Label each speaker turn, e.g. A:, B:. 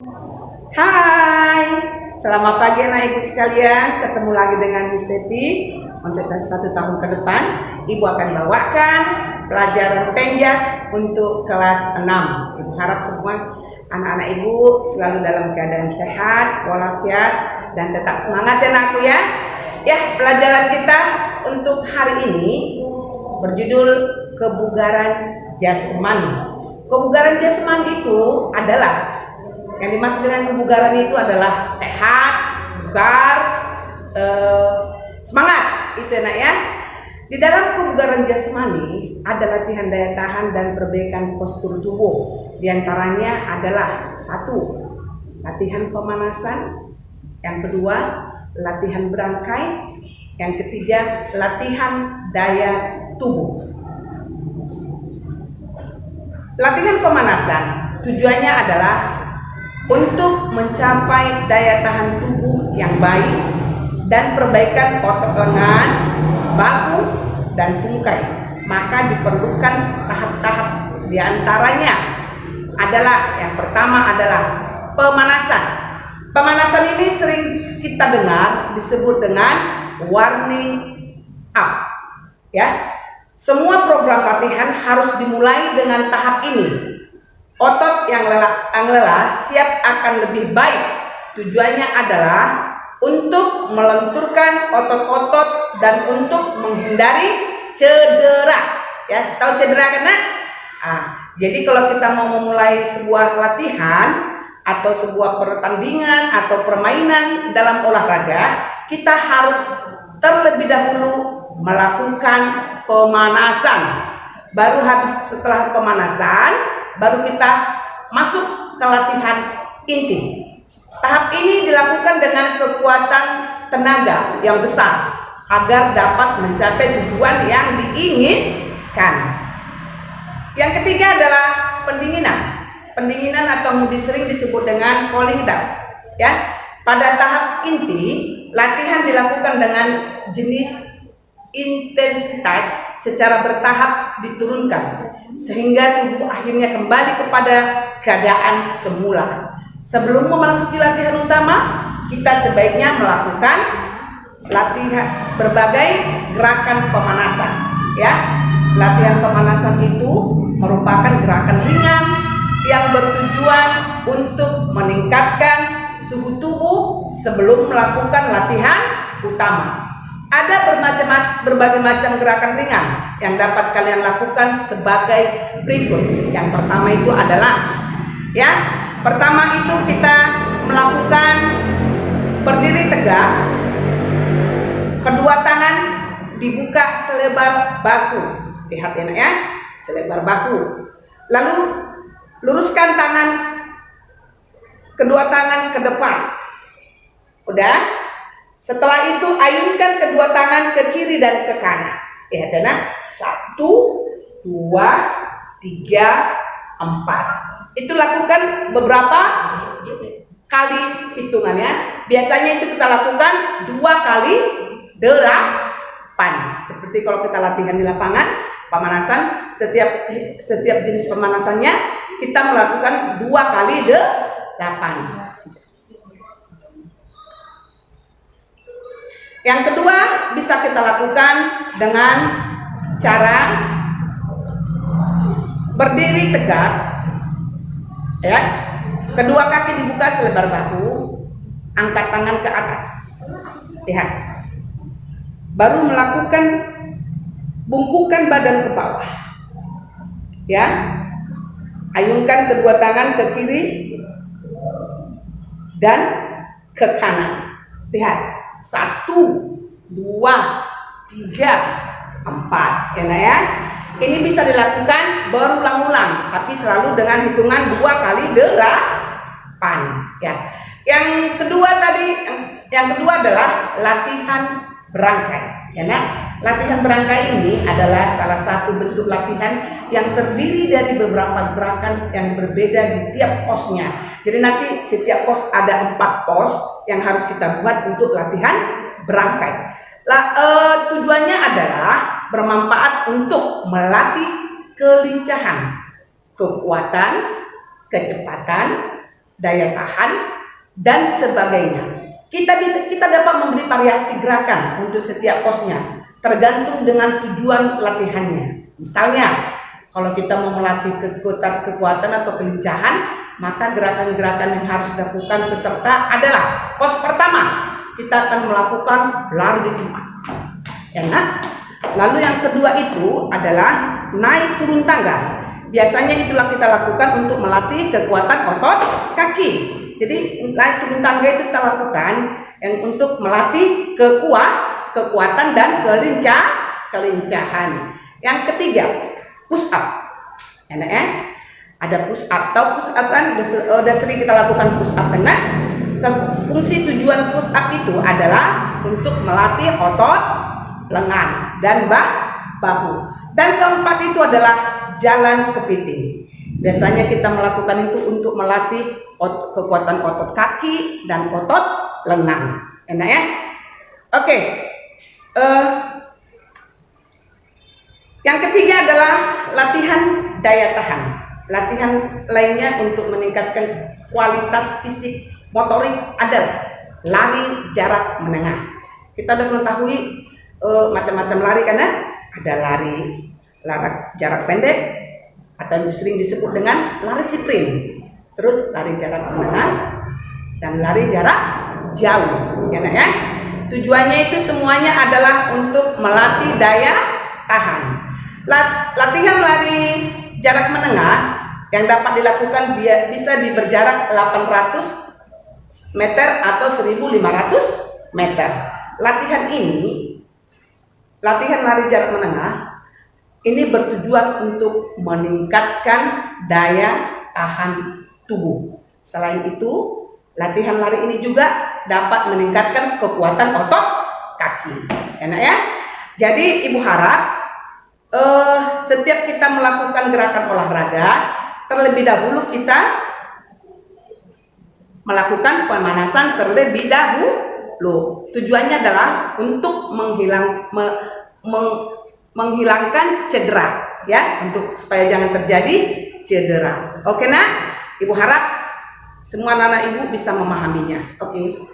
A: Hai, selamat pagi anak ibu sekalian. Ketemu lagi dengan Miss Teti. Untuk 1 tahun ke depan, ibu akan bawakan pelajaran penjas untuk kelas 6. Ibu harap semua anak-anak ibu selalu dalam keadaan sehat, walafiat, dan tetap semangat ya anakku ya. Ya, pelajaran kita untuk hari ini berjudul kebugaran jasmani. Kebugaran jasmani itu adalah, yang dimaksud dengan kebugaran itu adalah sehat, bugar, semangat, itu enak ya. Di dalam kebugaran jasmani ada latihan daya tahan dan perbaikan postur tubuh. Di antaranya adalah 1. Latihan pemanasan. Yang kedua, latihan berangkai. Yang ketiga, latihan daya tubuh. Latihan pemanasan tujuannya adalah untuk mencapai daya tahan tubuh yang baik dan perbaikan otot lengan, bahu, dan tungkai. Maka diperlukan tahap-tahap, diantaranya adalah yang pertama adalah pemanasan. Pemanasan ini sering kita dengar disebut dengan warming up, ya. Semua program latihan harus dimulai dengan tahap ini. Otot yang lelah siap akan lebih baik. Tujuannya adalah untuk melenturkan otot-otot dan untuk menghindari cedera. Ya, tahu cedera kan? Jadi kalau kita mau memulai sebuah latihan atau sebuah pertandingan atau permainan dalam olahraga, kita harus terlebih dahulu melakukan pemanasan. Baru habis setelah pemanasan, baru kita masuk ke latihan inti. Tahap ini dilakukan dengan kekuatan tenaga yang besar agar dapat mencapai tujuan yang diinginkan. Yang ketiga adalah pendinginan. Pendinginan atau sering disebut dengan cooling down. Ya, pada tahap inti, latihan dilakukan dengan jenis intensitas secara bertahap diturunkan sehingga tubuh akhirnya kembali kepada keadaan semula. Sebelum memasuki latihan utama, kita sebaiknya melakukan latihan berbagai gerakan pemanasan, ya. Latihan pemanasan itu merupakan gerakan ringan yang bertujuan untuk meningkatkan suhu tubuh sebelum melakukan latihan utama. Ada berbagai macam gerakan ringan yang dapat kalian lakukan sebagai berikut. Yang pertama itu adalah, ya, pertama itu kita melakukan berdiri tegak, kedua tangan dibuka selebar bahu. Lihat ya, selebar bahu. Lalu luruskan kedua tangan ke depan. Udah? Setelah itu ayunkan kedua tangan ke kiri dan ke kanan. Ya, dana 1, 2, 3, 4. Itu lakukan beberapa kali hitungannya. Biasanya itu kita lakukan 2 kali 8. Seperti kalau kita latihan di lapangan, pemanasan, setiap jenis pemanasannya kita melakukan 2 kali 8. Yang kedua bisa kita lakukan dengan cara berdiri tegak, ya. Kedua kaki dibuka selebar bahu, angkat tangan ke atas. Lihat. Baru melakukan bungkukan badan ke bawah. Ya. Ayunkan kedua tangan ke kiri dan ke kanan. Lihat. 1, 2, 3, 4, ya. Ini bisa dilakukan berulang-ulang, tapi selalu dengan hitungan 2 kali 8, ya. Yang kedua adalah latihan berangkai, ya. Latihan berangkai ini adalah salah satu bentuk latihan yang terdiri dari beberapa gerakan yang berbeda di tiap posnya. Jadi nanti setiap pos ada 4 pos yang harus kita buat untuk latihan berangkai. Tujuannya adalah bermanfaat untuk melatih kelincahan, kekuatan, kecepatan, daya tahan, dan sebagainya. Kita dapat memberi variasi gerakan untuk setiap posnya, tergantung dengan tujuan latihannya. Misalnya, kalau kita mau melatih kekuatan atau kelincahan, maka gerakan-gerakan yang harus dilakukan peserta adalah pos pertama, kita akan melakukan lari di tempat. Enak. Lalu yang kedua itu adalah naik turun tangga. Biasanya itulah kita lakukan untuk melatih kekuatan otot kaki. Jadi naik turun tangga itu kita lakukan yang untuk melatih kekuatan dan kelincahan. Yang ketiga, push up. Enak ya? Ada push up. Tahu push up kan? Udah sering kita lakukan push up. Karena fungsi tujuan push up itu adalah untuk melatih otot lengan dan bahu. Dan keempat itu adalah jalan kepiting. Biasanya kita melakukan itu untuk melatih kekuatan otot kaki dan otot lengan. Enak ya? Oke. Yang ketiga adalah latihan daya tahan. Latihan lainnya untuk meningkatkan kualitas fisik motorik adalah lari jarak menengah. Kita sudah mengetahui macam-macam lari, karena ada lari jarak pendek atau sering disebut dengan lari sprint, terus lari jarak menengah dan lari jarak jauh. Ya. Tujuannya itu semuanya adalah untuk melatih daya tahan. Latihan lari jarak menengah yang dapat dilakukan bisa berjarak 800 meter atau 1500 meter. Latihan lari jarak menengah ini bertujuan untuk meningkatkan daya tahan tubuh. Selain itu, latihan lari ini juga dapat meningkatkan kekuatan otot kaki. Enak ya? Jadi ibu harap setiap kita melakukan gerakan olahraga, terlebih dahulu kita melakukan pemanasan terlebih dahulu. Tujuannya adalah untuk menghilangkan cedera, ya, untuk supaya jangan terjadi cedera. Oke, nah, ibu harap semua anak-anak ibu bisa memahaminya. Oke.